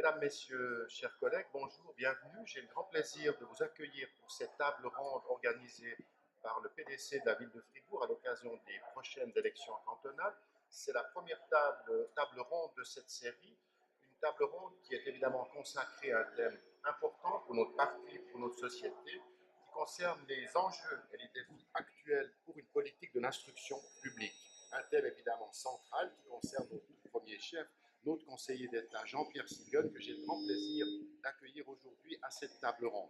Mesdames, Messieurs, chers collègues, bonjour, bienvenue. J'ai le grand plaisir de vous accueillir pour cette table ronde organisée par le PDC de la ville de Fribourg à l'occasion des prochaines élections cantonales. C'est la première table ronde de cette série, une table ronde qui est évidemment consacrée à un thème important pour notre parti, pour notre société, qui concerne les enjeux et les défis actuels pour une politique de l'instruction publique. Un thème évidemment central qui concerne notre premier chef, notre conseiller d'État, Jean-Pierre Sigone, que j'ai le grand plaisir d'accueillir aujourd'hui à cette table ronde.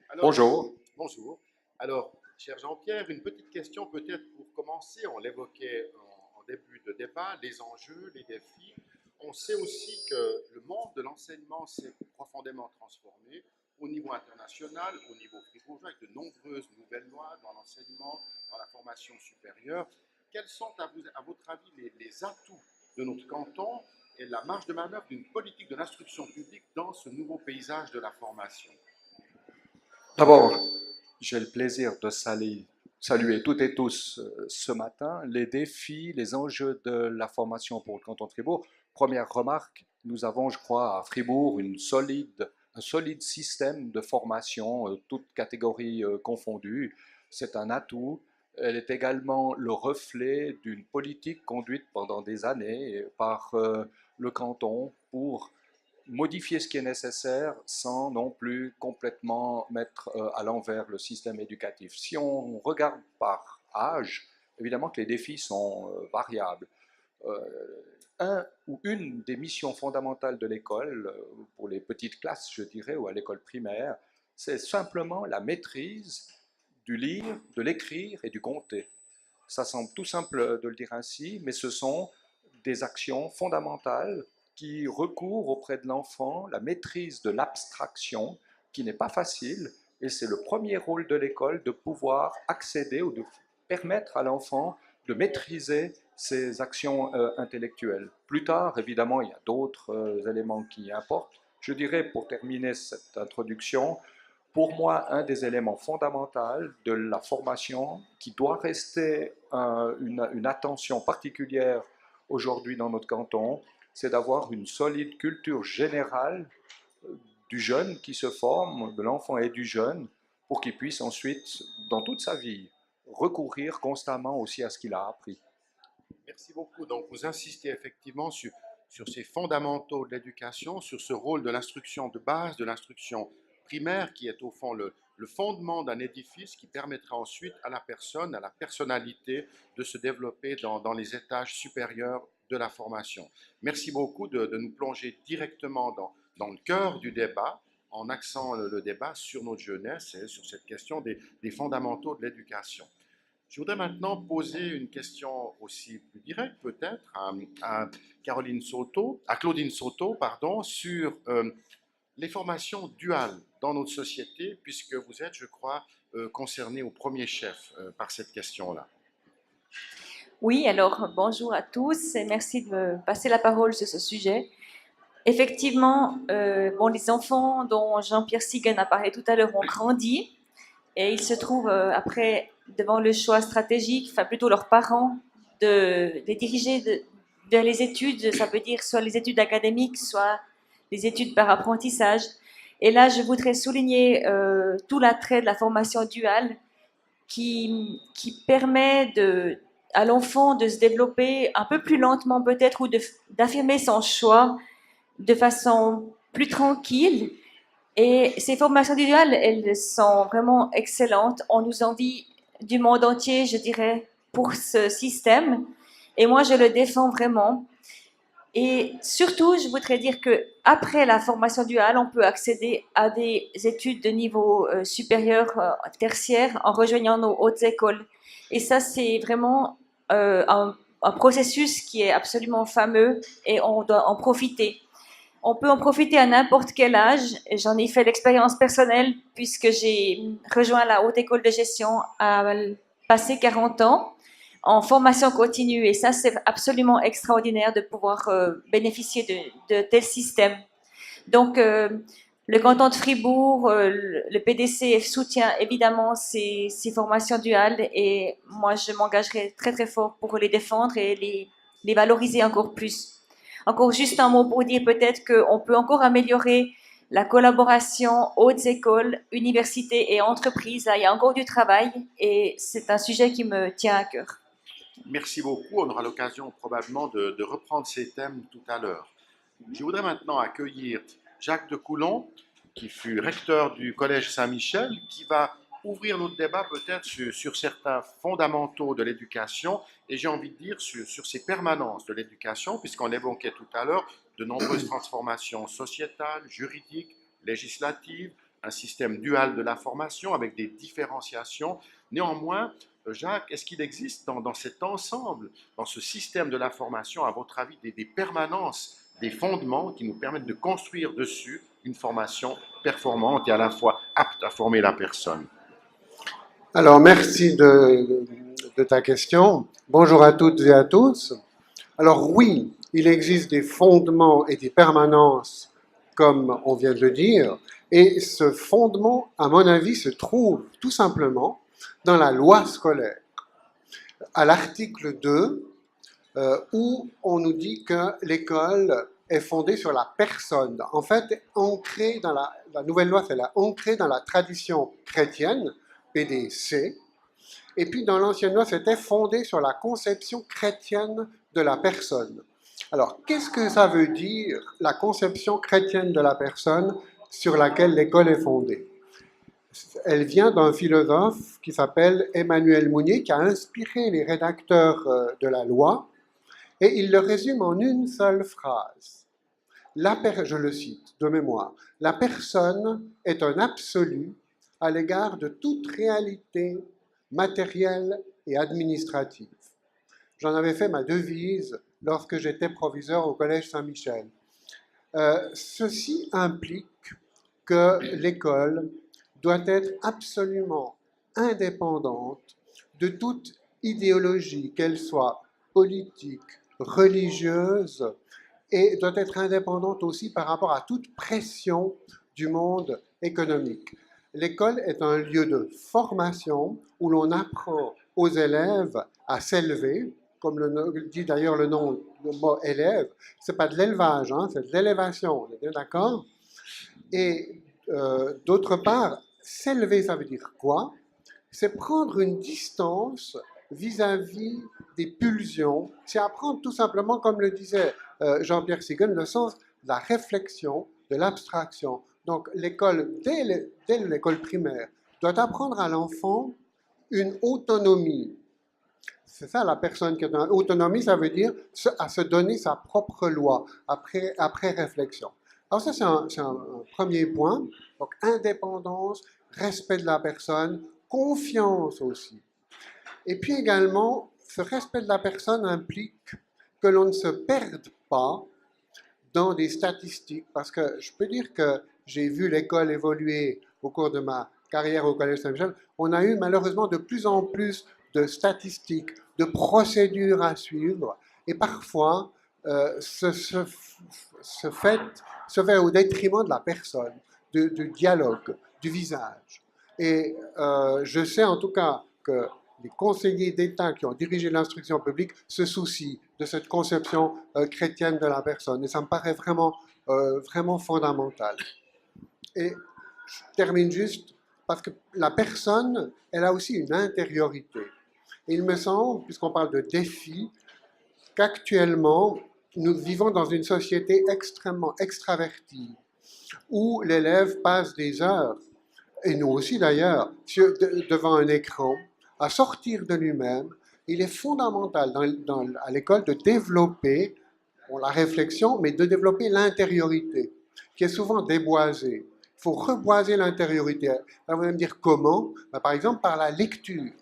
Alors, Bonjour. Bonjour. Alors, cher Jean-Pierre, une petite question peut-être pour commencer. On l'évoquait en début de débat, les enjeux, les défis. On sait aussi que le monde de l'enseignement s'est profondément transformé au niveau international, au niveau fribourgeois, avec de nombreuses nouvelles lois dans l'enseignement, dans la formation supérieure. Quels sont, à votre avis, les atouts de notre canton et la marge de manœuvre d'une politique de l'instruction publique dans ce nouveau paysage de la formation? D'abord, j'ai le plaisir de saluer toutes et tous ce matin les défis, les enjeux de la formation pour le canton de Fribourg. Première remarque, nous avons, je crois, à Fribourg un solide système de formation, toutes catégories confondues. C'est un atout. Elle est également le reflet d'une politique conduite pendant des années par le canton pour modifier ce qui est nécessaire sans non plus complètement mettre à l'envers le système éducatif. Si on regarde par âge, évidemment que les défis sont variables. Un ou une des missions fondamentales de l'école, pour les petites classes, je dirais, ou à l'école primaire, c'est simplement la maîtrise du lire, de l'écrire et du compter. Ça semble tout simple de le dire ainsi, mais ce sont des actions fondamentales qui recourent auprès de l'enfant la maîtrise de l'abstraction, qui n'est pas facile, et c'est le premier rôle de l'école de pouvoir accéder ou de permettre à l'enfant de maîtriser ces actions intellectuelles. Plus tard, évidemment, il y a d'autres éléments qui importent. Je dirais, pour terminer cette introduction, pour moi, un des éléments fondamentaux de la formation qui doit rester une attention particulière aujourd'hui dans notre canton, c'est d'avoir une solide culture générale du jeune qui se forme, de l'enfant et du jeune, pour qu'il puisse ensuite, dans toute sa vie, recourir constamment aussi à ce qu'il a appris. Merci beaucoup. Donc, vous insistez effectivement sur ces fondamentaux de l'éducation, sur ce rôle de l'instruction de base, de l'instruction primaire, qui est au fond le fondement d'un édifice qui permettra ensuite à la personne, à la personnalité, de se développer dans les étages supérieurs de la formation. Merci beaucoup de nous plonger directement dans le cœur du débat, en axant le débat sur notre jeunesse et sur cette question des fondamentaux de l'éducation. Je voudrais maintenant poser une question aussi plus directe, peut-être, à Claudine Soto, pardon, sur les formations duales dans notre société, puisque vous êtes, je crois, concerné au premier chef par cette question-là. Oui, alors bonjour à tous et merci de me passer la parole sur ce sujet. Effectivement, les enfants dont Jean-Pierre Siguen a parlé tout à l'heure ont grandi et ils se trouvent après devant le choix stratégique, enfin plutôt leurs parents, de les diriger vers les études, ça veut dire soit les études académiques, soit les études par apprentissage. Et là, je voudrais souligner tout l'attrait de la formation duale qui permet à l'enfant de se développer un peu plus lentement peut-être ou d'affirmer son choix de façon plus tranquille. Et ces formations duales, elles sont vraiment excellentes. On nous envie du monde entier, je dirais, pour ce système. Et moi, je le défends vraiment. Et surtout, je voudrais dire qu'après la formation duale, on peut accéder à des études de niveau supérieur, tertiaire, en rejoignant nos hautes écoles. Et ça, c'est vraiment un processus qui est absolument fameux et on doit en profiter. On peut en profiter à n'importe quel âge. J'en ai fait l'expérience personnelle puisque j'ai rejoint la Haute École de Gestion à passer 40 ans en formation continue. Et ça, c'est absolument extraordinaire de pouvoir bénéficier de tels systèmes. Donc, le canton de Fribourg, le PDC soutient évidemment ces formations duales et moi, je m'engagerai très, très fort pour les défendre et les valoriser encore plus. Encore juste un mot pour dire peut-être qu'on peut encore améliorer la collaboration hautes écoles, universités et entreprises. Là, il y a encore du travail et c'est un sujet qui me tient à cœur. Merci beaucoup. On aura l'occasion probablement de reprendre ces thèmes tout à l'heure. Je voudrais maintenant accueillir Jacques de Coulon, qui fut recteur du Collège Saint-Michel, qui va ouvrir notre débat peut-être sur certains fondamentaux de l'éducation et j'ai envie de dire sur ces permanences de l'éducation, puisqu'on évoquait tout à l'heure de nombreuses transformations sociétales, juridiques, législatives, un système dual de la formation avec des différenciations. Néanmoins, Jacques, est-ce qu'il existe dans cet ensemble, dans ce système de la formation, à votre avis, des permanences, des fondements qui nous permettent de construire dessus une formation performante et à la fois apte à former la personne? Alors, merci de ta question. Bonjour à toutes et à tous. Alors oui, il existe des fondements et des permanences, comme on vient de le dire, et ce fondement, à mon avis, se trouve tout simplement dans la loi scolaire, à l'article 2, où on nous dit que l'école est fondée sur la personne. En fait, ancrée dans la nouvelle loi, c'est ancrée dans la tradition chrétienne, PDC, et puis dans l'ancienne loi, c'était fondé sur la conception chrétienne de la personne. Alors, qu'est-ce que ça veut dire, la conception chrétienne de la personne sur laquelle l'école est fondée? Elle vient d'un philosophe qui s'appelle Emmanuel Mounier, qui a inspiré les rédacteurs de la loi, et il le résume en une seule phrase. Je le cite de mémoire. La personne est un absolu à l'égard de toute réalité matérielle et administrative. J'en avais fait ma devise lorsque j'étais proviseur au Collège Saint-Michel. Ceci implique que l'école doit être absolument indépendante de toute idéologie, qu'elle soit politique, religieuse, et doit être indépendante aussi par rapport à toute pression du monde économique. L'école est un lieu de formation où l'on apprend aux élèves à s'élever, comme le dit d'ailleurs le mot élève. C'est pas de l'élevage, hein, c'est de l'élévation, on est bien d'accord? Et d'autre part, s'élever, ça veut dire quoi? C'est prendre une distance vis-à-vis des pulsions, c'est apprendre tout simplement, comme le disait Jean-Pierre Siegen, le sens de la réflexion, de l'abstraction. Donc l'école, dès l'école primaire, doit apprendre à l'enfant une autonomie. C'est ça la personne qui est dans l'autonomie, ça veut dire à se donner sa propre loi après réflexion. Alors ça, c'est un premier point. Donc indépendance, respect de la personne, confiance aussi. Et puis également, ce respect de la personne implique que l'on ne se perde pas dans des statistiques, parce que je peux dire que j'ai vu l'école évoluer au cours de ma carrière au Collège Saint-Michel. On a eu malheureusement de plus en plus de statistiques, de procédures à suivre, et parfois se fait au détriment de la personne, du dialogue, du visage. Et je sais en tout cas que les conseillers d'État qui ont dirigé l'instruction publique se soucient de cette conception chrétienne de la personne. Et ça me paraît vraiment fondamental. Et je termine juste parce que la personne, elle a aussi une intériorité. Et il me semble, puisqu'on parle de défis, qu'actuellement, nous vivons dans une société extrêmement extravertie, où l'élève passe des heures, et nous aussi d'ailleurs, devant un écran, à sortir de lui-même. Il est fondamental à l'école de développer la réflexion, mais de développer l'intériorité, qui est souvent déboisée. Il faut reboiser l'intériorité. Alors vous allez me dire comment? Par exemple, par la lecture,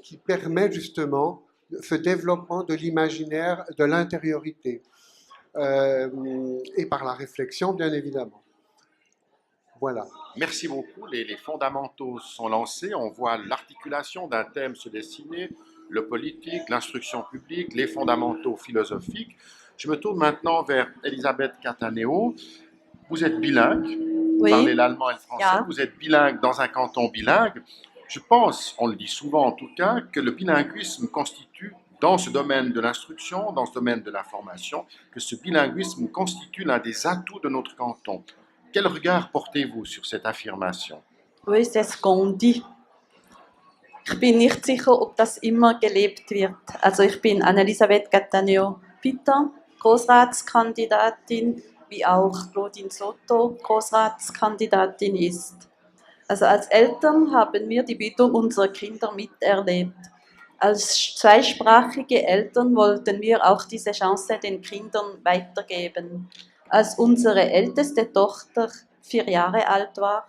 qui permet justement ce développement de l'imaginaire, de l'intériorité, et par la réflexion, bien évidemment. Voilà. Merci beaucoup. Les fondamentaux sont lancés. On voit l'articulation d'un thème se dessiner, le politique, l'instruction publique, les fondamentaux philosophiques. Je me tourne maintenant vers Elisabeth Cataneo. Vous êtes bilingue, vous parlez l'allemand et le français, vous êtes bilingue dans un canton bilingue. Je pense, on le dit souvent en tout cas, que le bilinguisme constitue dans ce domaine de l'instruction, dans ce domaine de la formation, que ce bilinguisme constitue l'un des atouts de notre canton. Quel regard portez-vous sur cette affirmation? Oui, c'est ce qu'on dit. Ich bin nicht sicher, ob das immer gelebt wird. Also ich bin Anne-Elisabeth Cattaneo-Pitter, Großratskandidatin, wie auch Claudine Soto Großratskandidatin ist. Also als Eltern haben wir die Bildung unserer Kinder miterlebt. Als zweisprachige Eltern wollten wir auch diese Chance den Kindern weitergeben. Als unsere älteste Tochter 4 Jahre alt war,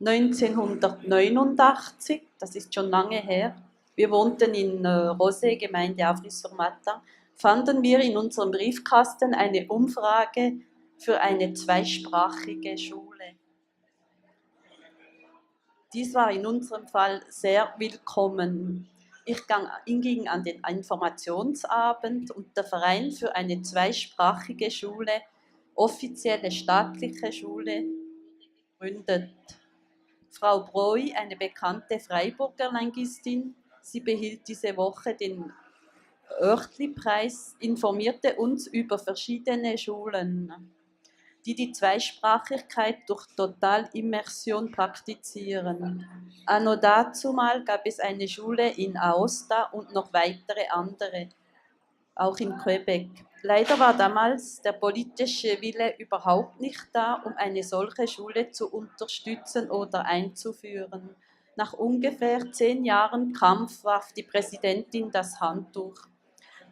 1989, das ist schon lange her, wir wohnten in Rosé, Gemeinde Avry-sur-Matha, fanden wir in unserem Briefkasten eine Umfrage für eine zweisprachige Schule. Dies war in unserem Fall sehr willkommen. Ich ging an den Informationsabend und der Verein für eine zweisprachige Schule, offizielle staatliche Schule, gegründet. Frau Broi, eine bekannte Freiburger Linguistin, sie behielt diese Woche den Oertli-Preis, informierte uns über verschiedene Schulen, die Zweisprachigkeit durch Totalimmersion praktizieren. Anno dazumal gab es eine Schule in Aosta und noch weitere andere, auch in Quebec. Leider war damals der politische Wille überhaupt nicht da, um eine solche Schule zu unterstützen oder einzuführen. Nach ungefähr 10 Jahren Kampf warf die Präsidentin das Handtuch.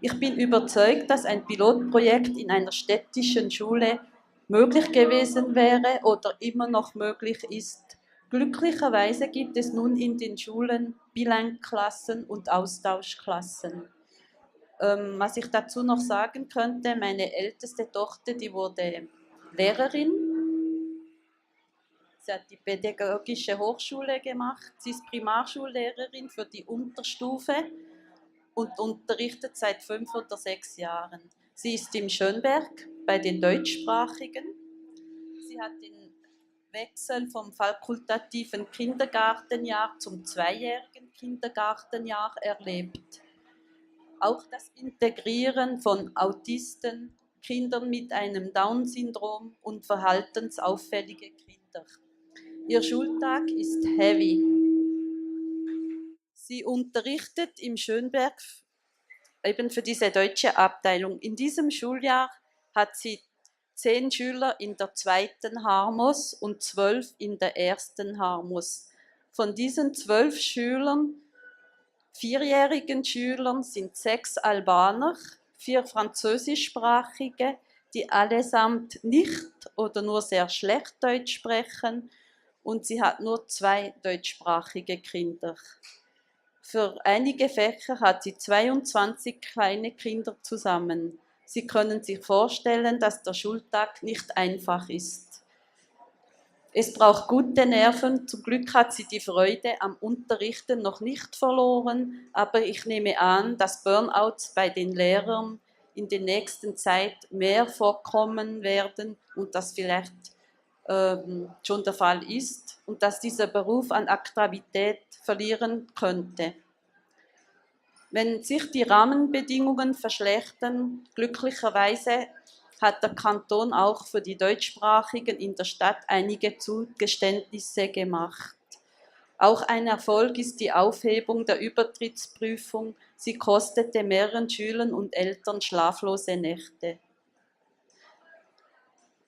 Ich bin überzeugt, dass ein Pilotprojekt in einer städtischen Schule möglich gewesen wäre oder immer noch möglich ist. Glücklicherweise gibt es nun in den Schulen Bilingue-Klassen und Austauschklassen. Was ich dazu noch sagen könnte, meine älteste Tochter, die wurde Lehrerin. Sie hat die pädagogische Hochschule gemacht. Sie ist Primarschullehrerin für die Unterstufe und unterrichtet seit 5 oder 6 Jahren. Sie ist im Schönberg bei den Deutschsprachigen. Sie hat den Wechsel vom fakultativen Kindergartenjahr zum 2-jährigen Kindergartenjahr erlebt. Auch das Integrieren von Autisten, Kindern mit einem Down-Syndrom und verhaltensauffällige Kinder. Ihr Schultag ist heavy. Sie unterrichtet im Schönberg eben für diese deutsche Abteilung. In diesem Schuljahr hat sie 10 Schüler in der 2. Harmus und 12 in der 1. Harmus. Von diesen 12 Schülern, 4-jährigen Schülern, sind 6 Albaner, 4 Französischsprachige, die allesamt nicht oder nur sehr schlecht Deutsch sprechen, und sie hat nur 2 deutschsprachige Kinder. Für einige Fächer hat sie 22 kleine Kinder zusammen. Sie können sich vorstellen, dass der Schultag nicht einfach ist. Es braucht gute Nerven. Zum Glück hat sie die Freude am Unterrichten noch nicht verloren, aber ich nehme an, dass Burnouts bei den Lehrern in der nächsten Zeit mehr vorkommen werden und das vielleicht schon der Fall ist und dass dieser Beruf an Attraktivität verlieren könnte. Wenn sich die Rahmenbedingungen verschlechtern, glücklicherweise hat der Kanton auch für die Deutschsprachigen in der Stadt einige Zugeständnisse gemacht. Auch ein Erfolg ist die Aufhebung der Übertrittsprüfung. Sie kostete mehreren Schülern und Eltern schlaflose Nächte.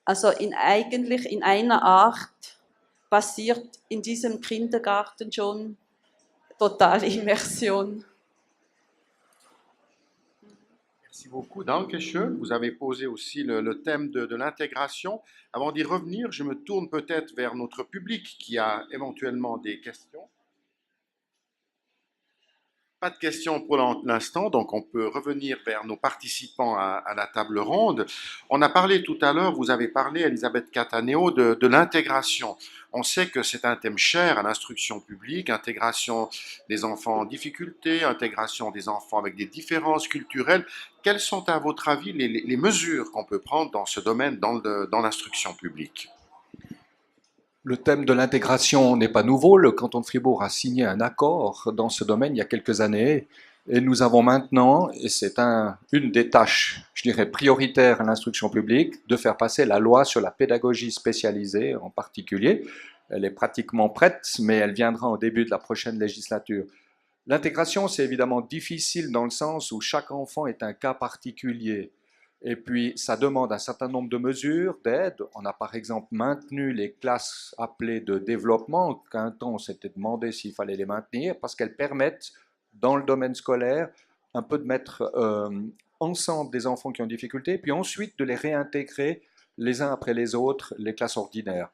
Also eigentlich in einer Art passiert in diesem Kindergarten schon Totalimmersion. Merci beaucoup, Dankeschön. Vous avez posé aussi le thème de l'intégration. Avant d'y revenir, je me tourne peut-être vers notre public qui a éventuellement des questions. Pas de questions pour l'instant, donc on peut revenir vers nos participants à la table ronde. On a parlé tout à l'heure, vous avez parlé, Elisabeth Cattaneo, de l'intégration. On sait que c'est un thème cher à l'instruction publique, intégration des enfants en difficulté, intégration des enfants avec des différences culturelles. Quelles sont, à votre avis, les mesures qu'on peut prendre dans ce domaine, dans l'instruction publique ? Le thème de l'intégration n'est pas nouveau. Le canton de Fribourg a signé un accord dans ce domaine il y a quelques années. Et nous avons maintenant, et c'est une des tâches, je dirais, prioritaires à l'instruction publique, de faire passer la loi sur la pédagogie spécialisée en particulier. Elle est pratiquement prête, mais elle viendra au début de la prochaine législature. L'intégration, c'est évidemment difficile dans le sens où chaque enfant est un cas particulier. Et puis, ça demande un certain nombre de mesures, d'aide. On a par exemple maintenu les classes appelées de développement, qu'un temps on s'était demandé s'il fallait les maintenir, parce qu'elles permettent, dans le domaine scolaire, un peu de mettre ensemble des enfants qui ont des difficultés, puis ensuite de les réintégrer les uns après les autres, les classes ordinaires.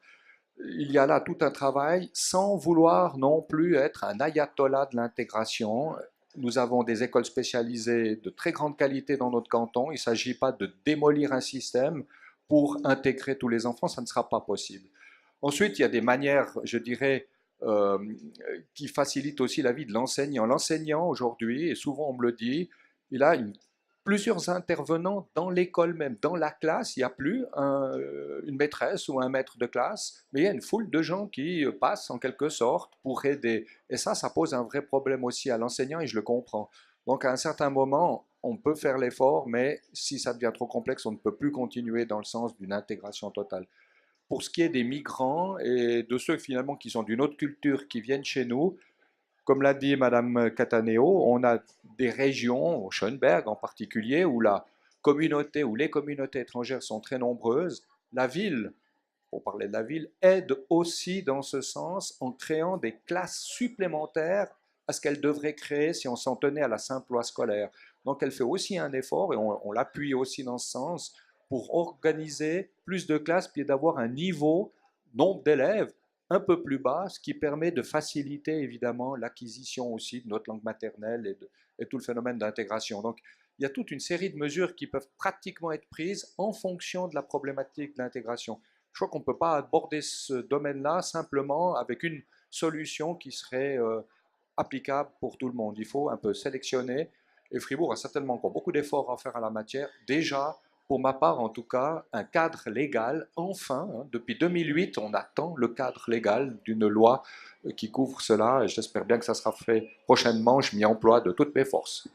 Il y a là tout un travail sans vouloir non plus être un ayatollah de l'intégration. Nous avons des écoles spécialisées de très grande qualité dans notre canton. Il ne s'agit pas de démolir un système pour intégrer tous les enfants, ça ne sera pas possible. Ensuite, il y a des manières, je dirais, qui facilitent aussi la vie de l'enseignant. L'enseignant, aujourd'hui, et souvent on me le dit, il a plusieurs intervenants dans l'école même, dans la classe. Il n'y a plus une maîtresse ou un maître de classe, mais il y a une foule de gens qui passent en quelque sorte pour aider. Et ça pose un vrai problème aussi à l'enseignant et je le comprends. Donc à un certain moment, on peut faire l'effort, mais si ça devient trop complexe, on ne peut plus continuer dans le sens d'une intégration totale. Pour ce qui est des migrants et de ceux finalement qui sont d'une autre culture, qui viennent chez nous, comme l'a dit Madame Cataneo, on a des régions, au Schönberg en particulier, où la communauté ou les communautés étrangères sont très nombreuses. La ville, pour parler de la ville, aide aussi dans ce sens en créant des classes supplémentaires à ce qu'elle devrait créer si on s'en tenait à la simple loi scolaire. Donc elle fait aussi un effort, et on l'appuie aussi dans ce sens, pour organiser plus de classes, puis d'avoir un niveau, nombre d'élèves, un peu plus bas, ce qui permet de faciliter évidemment l'acquisition aussi de notre langue maternelle et tout le phénomène d'intégration. Donc il y a toute une série de mesures qui peuvent pratiquement être prises en fonction de la problématique de l'intégration. Je crois qu'on ne peut pas aborder ce domaine-là simplement avec une solution qui serait applicable pour tout le monde. Il faut un peu sélectionner, et Fribourg a certainement encore beaucoup d'efforts à faire à la matière. Déjà, pour ma part en tout cas, un cadre légal, enfin, depuis 2008, on attend le cadre légal d'une loi qui couvre cela, et j'espère bien que ça sera fait prochainement, je m'y emploie de toutes mes forces.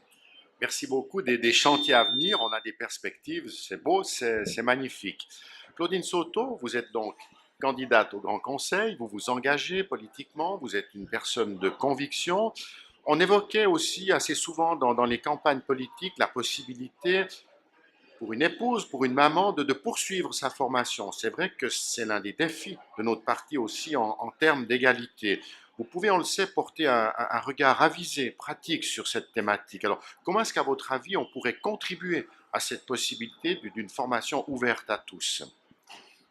Merci beaucoup. Des chantiers à venir, on a des perspectives, c'est beau, c'est magnifique. Claudine Soto, vous êtes donc candidate au Grand Conseil, vous vous engagez politiquement, vous êtes une personne de conviction. On évoquait aussi assez souvent dans les campagnes politiques la possibilité pour une épouse, pour une maman, de poursuivre sa formation. C'est vrai que c'est l'un des défis de notre parti aussi en termes d'égalité. Vous pouvez, on le sait, porter un regard avisé, pratique sur cette thématique. Alors, comment est-ce qu'à votre avis, on pourrait contribuer à cette possibilité d'une formation ouverte à tous?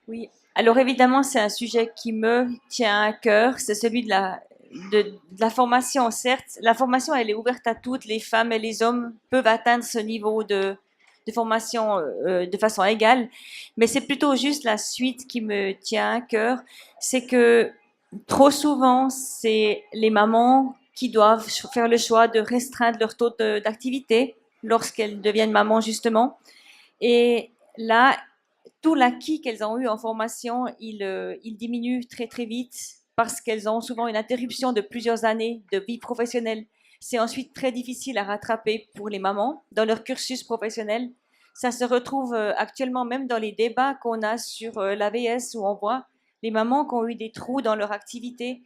Oui, alors évidemment, c'est un sujet qui me tient à cœur, c'est celui de la formation. Certes, la formation, elle est ouverte à toutes, les femmes et les hommes peuvent atteindre ce niveau de formation de façon égale, mais c'est plutôt juste la suite qui me tient à cœur, c'est que trop souvent, c'est les mamans qui doivent faire le choix de restreindre leur taux d'activité lorsqu'elles deviennent mamans, justement. Et là, tout l'acquis qu'elles ont eu en formation, il diminue très très vite parce qu'elles ont souvent une interruption de plusieurs années de vie professionnelle. C'est ensuite très difficile à rattraper pour les mamans dans leur cursus professionnel. Ça se retrouve actuellement même dans les débats qu'on a sur l'AVS où on voit les mamans qui ont eu des trous dans leur activité.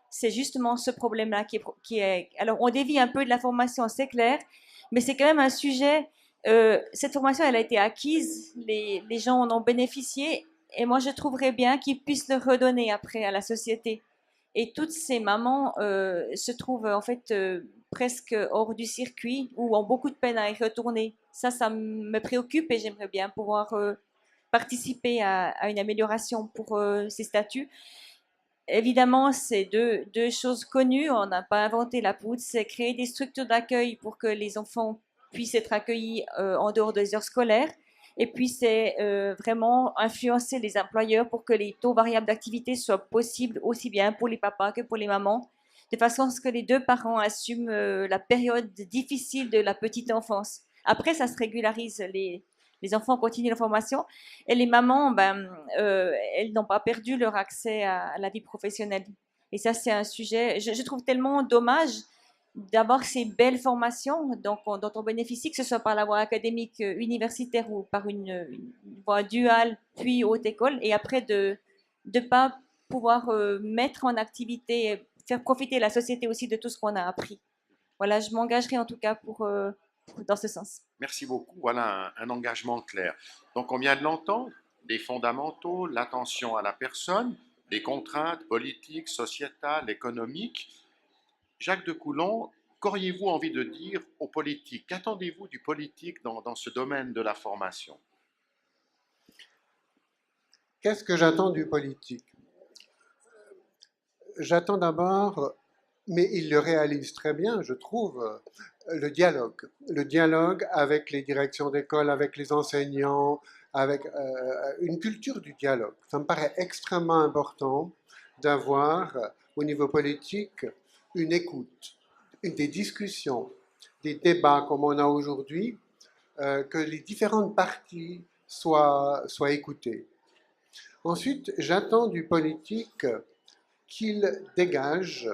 C'est justement ce problème-là qui est... Alors, on dévie un peu de la formation, c'est clair, mais c'est quand même un sujet... cette formation, elle a été acquise, les gens en ont bénéficié, et moi, je trouverais bien qu'ils puissent le redonner après à la société. Et toutes ces mamans se trouvent en fait presque hors du circuit ou ont beaucoup de peine à y retourner. Ça me préoccupe et j'aimerais bien pouvoir participer à une amélioration pour ces statuts. Évidemment, c'est deux choses connues. On n'a pas inventé la poudre. C'est créer des structures d'accueil pour que les enfants puissent être accueillis en dehors des heures scolaires. Et puis, c'est vraiment influencer les employeurs pour que les taux variables d'activité soient possibles aussi bien pour les papas que pour les mamans, de façon à ce que les deux parents assument la période difficile de la petite enfance. Après, ça se régularise. Les enfants continuent leur formation et les mamans, elles n'ont pas perdu leur accès à la vie professionnelle. Et ça, c'est un sujet, je trouve tellement dommage, d'avoir ces belles formations dont on bénéficie, que ce soit par la voie académique universitaire ou par une voie duale, puis haute école, et après de ne pas pouvoir mettre en activité, faire profiter la société aussi de tout ce qu'on a appris. Voilà, je m'engagerai en tout cas dans ce sens. Merci beaucoup. Voilà un engagement clair. Donc, on vient de l'entendre, des fondamentaux, l'attention à la personne, des contraintes politiques, sociétales, économiques. Jacques de Coulon, qu'auriez-vous envie de dire aux politiques? Qu'attendez-vous du politique dans ce domaine de la formation? Qu'est-ce que j'attends du politique? J'attends d'abord, mais il le réalise très bien, je trouve, le dialogue. Le dialogue avec les directions d'école, avec les enseignants, avec une culture du dialogue. Ça me paraît extrêmement important d'avoir au niveau politique une écoute, des discussions, des débats comme on a aujourd'hui, que les différentes parties soient écoutées. Ensuite, j'attends du politique qu'il dégage,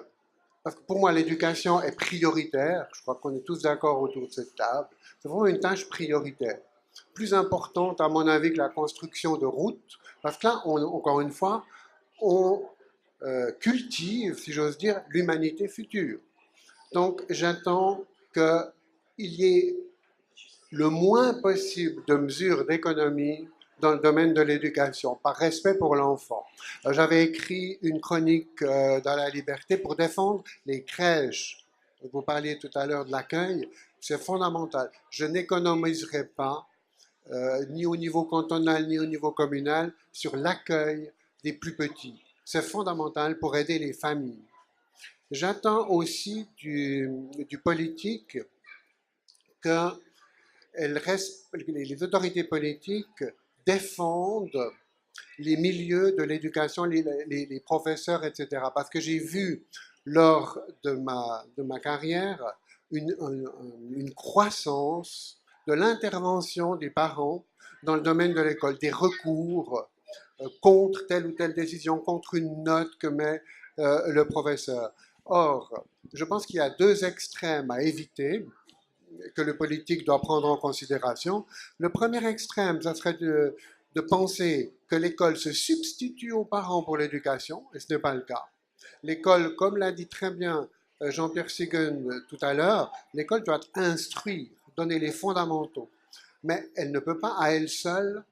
parce que pour moi l'éducation est prioritaire, je crois qu'on est tous d'accord autour de cette table, c'est vraiment une tâche prioritaire, plus importante à mon avis que la construction de routes, parce que là, encore une fois, on cultive, si j'ose dire, l'humanité future. Donc j'attends qu'il y ait le moins possible de mesures d'économie dans le domaine de l'éducation, par respect pour l'enfant. J'avais écrit une chronique dans La Liberté pour défendre les crèches. Vous parliez tout à l'heure de l'accueil, c'est fondamental. Je n'économiserai pas, ni au niveau cantonal, ni au niveau communal, sur l'accueil des plus petits. C'est fondamental pour aider les familles. J'attends aussi du politique que les autorités politiques défendent les milieux de l'éducation, les professeurs, etc. Parce que j'ai vu lors de ma carrière une croissance de l'intervention des parents dans le domaine de l'école, des recours contre telle ou telle décision, contre une note que met le professeur. Or, je pense qu'il y a deux extrêmes à éviter que le politique doit prendre en considération. Le premier extrême, ça serait de penser que l'école se substitue aux parents pour l'éducation, et ce n'est pas le cas. L'école, comme l'a dit très bien Jean-Pierre Siguen tout à l'heure, l'école doit instruire, donner les fondamentaux, mais elle ne peut pas à elle seule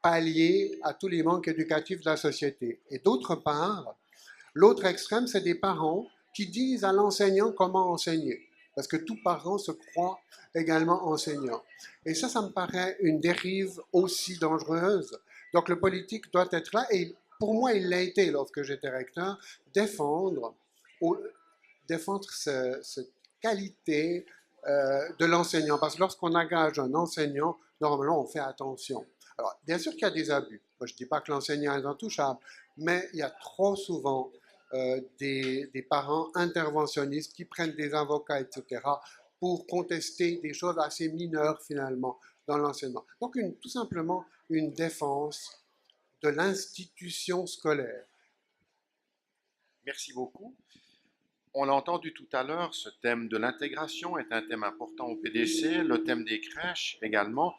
pallier à tous les manques éducatifs de la société. Et d'autre part, l'autre extrême, c'est des parents qui disent à l'enseignant comment enseigner. Parce que tout parent se croit également enseignant. Et ça me paraît une dérive aussi dangereuse. Donc le politique doit être là, et pour moi, il l'a été lorsque j'étais recteur, défendre cette qualité de l'enseignant. Parce que lorsqu'on engage un enseignant, normalement, on fait attention. Alors, bien sûr qu'il y a des abus. Moi, je ne dis pas que l'enseignant est intouchable, mais il y a trop souvent des parents interventionnistes qui prennent des avocats, etc., pour contester des choses assez mineures, finalement, dans l'enseignement. Donc, tout simplement, une défense de l'institution scolaire. Merci beaucoup. On l'a entendu tout à l'heure, ce thème de l'intégration est un thème important au PDC, le thème des crèches également.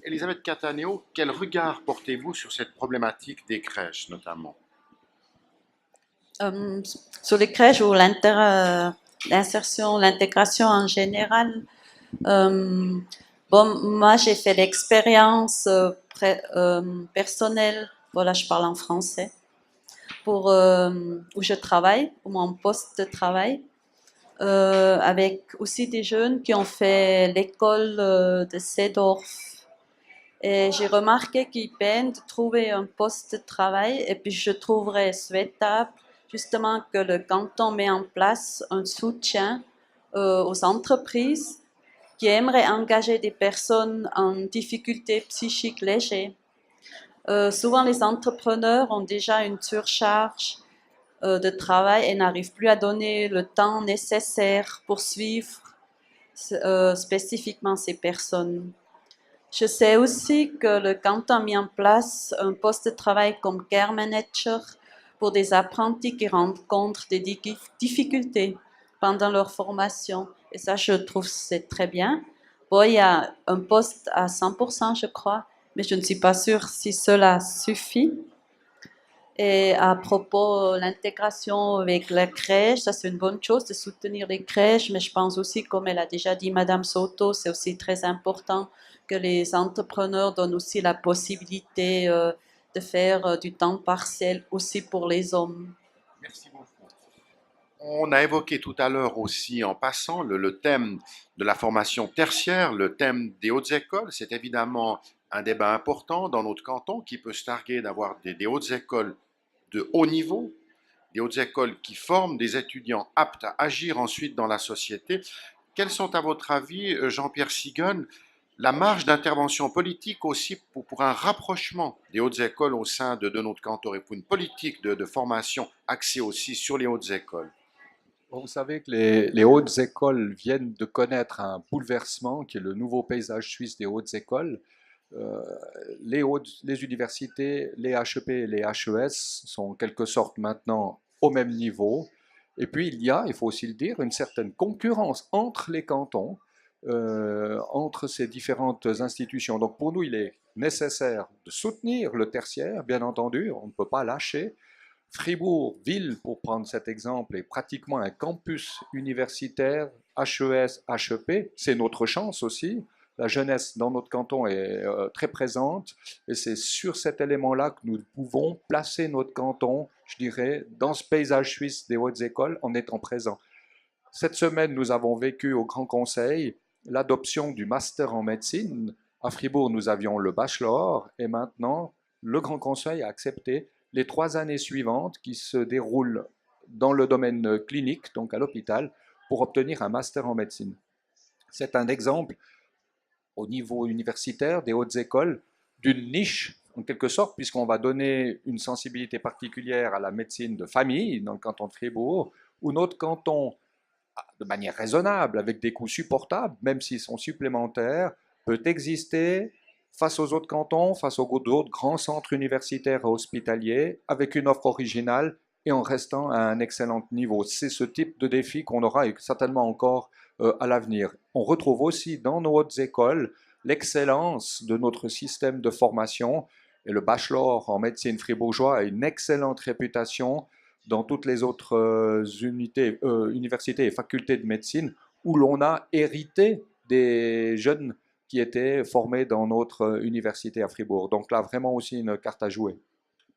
Elisabeth Cattaneo, quel regard portez-vous sur cette problématique des crèches, notamment? Sur les crèches ou l'insertion, l'intégration en général, moi j'ai fait l'expérience personnelle, voilà, je parle en français, où je travaille, pour mon poste de travail, avec aussi des jeunes qui ont fait l'école de Seedorf. Et j'ai remarqué qu'ils peinent de trouver un poste de travail, et puis je trouverais souhaitable justement que le canton met en place un soutien aux entreprises qui aimeraient engager des personnes en difficulté psychique légère. Souvent, les entrepreneurs ont déjà une surcharge de travail et n'arrivent plus à donner le temps nécessaire pour suivre spécifiquement ces personnes. Je sais aussi que le canton a mis en place un poste de travail comme care manager pour des apprentis qui rencontrent des difficultés pendant leur formation. Et ça, je trouve que c'est très bien. Bon, il y a un poste à 100%, je crois, mais je ne suis pas sûre si cela suffit. Et à propos de l'intégration avec la crèche, ça c'est une bonne chose de soutenir les crèches, mais je pense aussi, comme elle a déjà dit Madame Soto, c'est aussi très important que les entrepreneurs donnent aussi la possibilité de faire du temps partiel aussi pour les hommes. Merci beaucoup. On a évoqué tout à l'heure aussi en passant le thème de la formation tertiaire, le thème des hautes écoles. C'est évidemment un débat important dans notre canton qui peut se targuer d'avoir des hautes écoles de haut niveau, des hautes écoles qui forment des étudiants aptes à agir ensuite dans la société. Quelles sont, à votre avis, Jean-Pierre Siguen, la marge d'intervention politique aussi pour un rapprochement des hautes écoles au sein de notre canton et pour une politique de formation axée aussi sur les hautes écoles? Bon, vous savez que les hautes écoles viennent de connaître un bouleversement qui est le nouveau paysage suisse des hautes écoles. Euh, les universités, les HEP et les HES sont en quelque sorte maintenant au même niveau. Et puis il faut aussi le dire, une certaine concurrence entre les cantons, entre ces différentes institutions. Donc pour nous, il est nécessaire de soutenir le tertiaire, bien entendu, on ne peut pas lâcher. Fribourg, ville, pour prendre cet exemple, est pratiquement un campus universitaire, HES, HEP. C'est notre chance aussi. La jeunesse dans notre canton est très présente et c'est sur cet élément-là que nous pouvons placer notre canton, je dirais, dans ce paysage suisse des hautes écoles en étant présent. Cette semaine, nous avons vécu au Grand Conseil l'adoption du master en médecine. À Fribourg, nous avions le bachelor et maintenant, le Grand Conseil a accepté les 3 années suivantes qui se déroulent dans le domaine clinique, donc à l'hôpital, pour obtenir un master en médecine. C'est un exemple au niveau universitaire des hautes écoles d'une niche en quelque sorte, puisqu'on va donner une sensibilité particulière à la médecine de famille dans le canton de Fribourg, où notre canton, de manière raisonnable, avec des coûts supportables, même s'ils sont supplémentaires, peut exister face aux autres cantons, face aux autres grands centres universitaires et hospitaliers, avec une offre originale et en restant à un excellent niveau. C'est ce type de défi qu'on aura et certainement encore à l'avenir. On retrouve aussi dans nos hautes écoles l'excellence de notre système de formation et le bachelor en médecine fribourgeois a une excellente réputation dans toutes les autres universités et facultés de médecine où l'on a hérité des jeunes qui étaient formés dans notre université à Fribourg. Donc là, vraiment aussi une carte à jouer.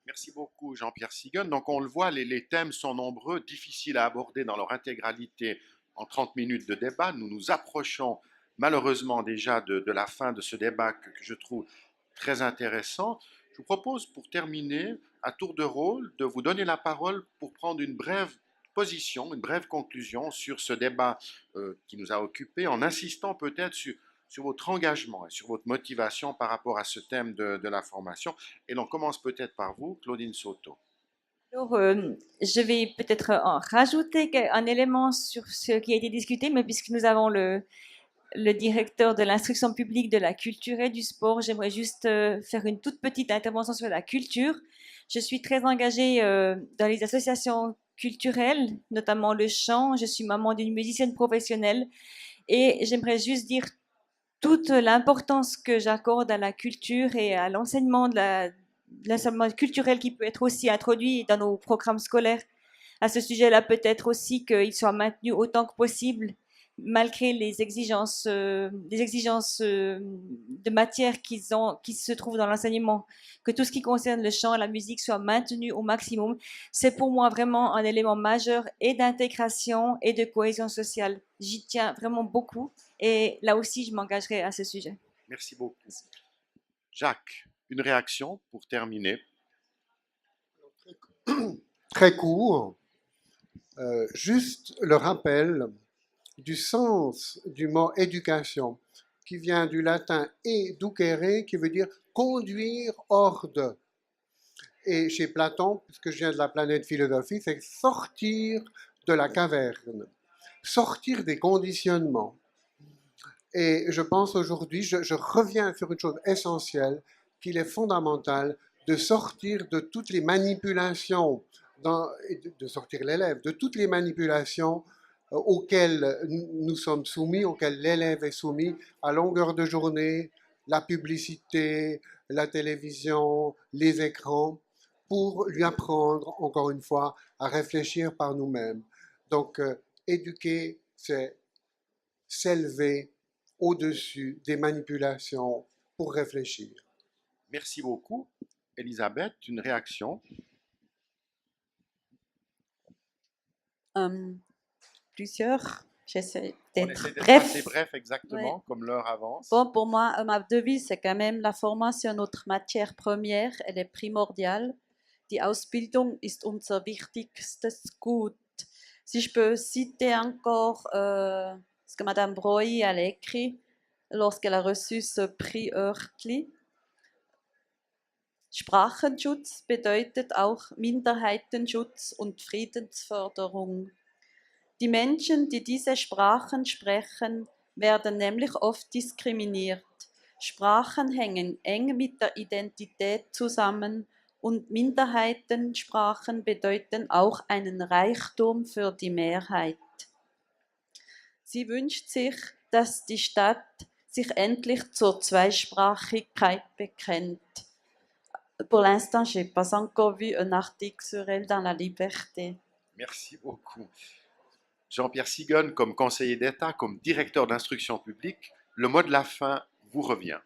Merci beaucoup, Jean-Pierre Siguen. Donc, on le voit, les thèmes sont nombreux, difficiles à aborder dans leur intégralité en 30 minutes de débat. Nous nous approchons malheureusement déjà de la fin de ce débat que je trouve très intéressant. Je vous propose, pour terminer, à tour de rôle, de vous donner la parole pour prendre une brève position, une brève conclusion sur ce débat qui nous a occupés, en insistant peut-être sur votre engagement et sur votre motivation par rapport à ce thème de la formation. Et l'on commence peut-être par vous, Claudine Soto. Alors, je vais peut-être en rajouter un élément sur ce qui a été discuté, mais puisque nous avons le directeur de l'instruction publique, de la culture et du sport, j'aimerais juste faire une toute petite intervention sur la culture. Je suis très engagée dans les associations culturelles, notamment le chant. Je suis maman d'une musicienne professionnelle et j'aimerais juste dire toute l'importance que j'accorde à la culture et à l'enseignement l'enseignement culturel qui peut être aussi introduit dans nos programmes scolaires. À ce sujet-là, peut-être aussi qu'il soit maintenu autant que possible, malgré les exigences de matière qui se trouvent dans l'enseignement, que tout ce qui concerne le chant et la musique soit maintenu au maximum. C'est pour moi vraiment un élément majeur et d'intégration et de cohésion sociale. J'y tiens vraiment beaucoup et là aussi, je m'engagerai à ce sujet. Merci beaucoup. Jacques, une réaction pour terminer. Très court, juste le rappel du sens du mot éducation, qui vient du latin educere, qui veut dire conduire hors de. Et chez Platon, puisque je viens de la planète philosophie, c'est sortir de la caverne, sortir des conditionnements. Et je pense aujourd'hui, je reviens sur une chose essentielle, qu'il est fondamental de sortir de toutes les manipulations, de sortir l'élève, de toutes les manipulations auxquels nous sommes soumis, auxquels l'élève est soumis à longueur de journée, la publicité, la télévision, les écrans, pour lui apprendre, encore une fois, à réfléchir par nous-mêmes. Donc, éduquer, c'est s'élever au-dessus des manipulations pour réfléchir. Merci beaucoup. Elisabeth, une réaction? Plusieurs. J'essaie On d'être essaie d'être bref. assez bref, exactement, Ouais. comme l'heure avance. Bon, pour moi, ma devise, c'est quand même la formation, notre matière première, elle est primordiale. Die Ausbildung ist unser wichtigstes Gut. Si je peux citer encore ce que Madame Breuil a écrit lorsqu'elle a reçu ce prix Oertli. Sprachenschutz bedeutet auch Minderheitenschutz und Friedensförderung. Die Menschen, die diese Sprachen sprechen, werden nämlich oft diskriminiert. Sprachen hängen eng mit der Identität zusammen und Minderheitensprachen bedeuten auch einen Reichtum für die Mehrheit. Sie wünscht sich, dass die Stadt sich endlich zur Zweisprachigkeit bekennt. Pour l'instant, je n'ai pas encore vu un article sur elle dans La Liberté. Merci beaucoup. Jean-Pierre Sigon, comme conseiller d'État, comme directeur d'instruction publique, le mot de la fin vous revient.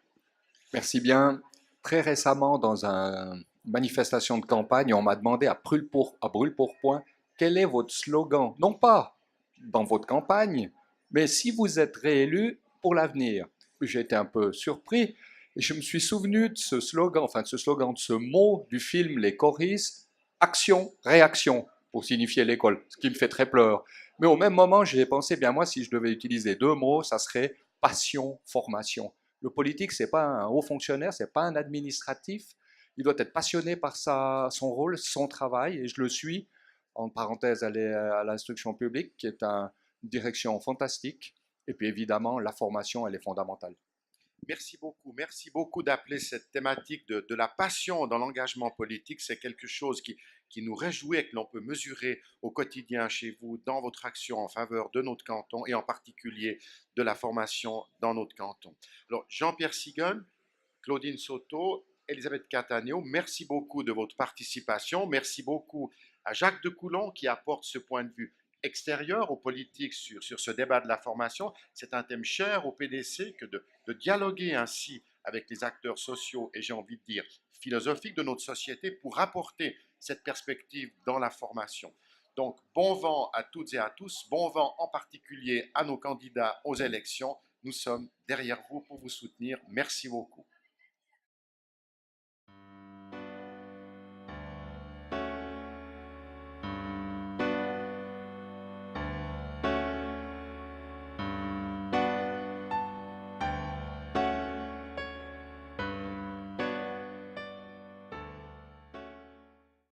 Merci bien. Très récemment, dans une manifestation de campagne, on m'a demandé à brûle-pourpoint quel est votre slogan. Non pas dans votre campagne, mais si vous êtes réélu pour l'avenir. J'ai été un peu surpris et je me suis souvenu de ce slogan, de ce mot du film Les choristes, action, réaction, pour signifier l'école, ce qui me fait très pleurer. Mais au même moment, j'ai pensé, bien moi, si je devais utiliser deux mots, ça serait passion, formation. Le politique, ce n'est pas un haut fonctionnaire, ce n'est pas un administratif. Il doit être passionné par son rôle, son travail, et je le suis. En parenthèse, aller à l'instruction publique, qui est une direction fantastique. Et puis évidemment, la formation, elle est fondamentale. Merci beaucoup d'appeler cette thématique de la passion dans l'engagement politique. C'est quelque chose qui nous réjouit et que l'on peut mesurer au quotidien chez vous, dans votre action en faveur de notre canton et en particulier de la formation dans notre canton. Alors, Jean-Pierre Sigon, Claudine Soto, Elisabeth Cattaneo, merci beaucoup de votre participation. Merci beaucoup à Jacques de Coulon qui apporte ce point de vue extérieur aux politiques sur ce débat de la formation. C'est un thème cher au PDC que de dialoguer ainsi avec les acteurs sociaux et j'ai envie de dire philosophiques de notre société pour apporter cette perspective dans la formation. Donc, bon vent à toutes et à tous, bon vent en particulier à nos candidats aux élections. Nous sommes derrière vous pour vous soutenir. Merci beaucoup.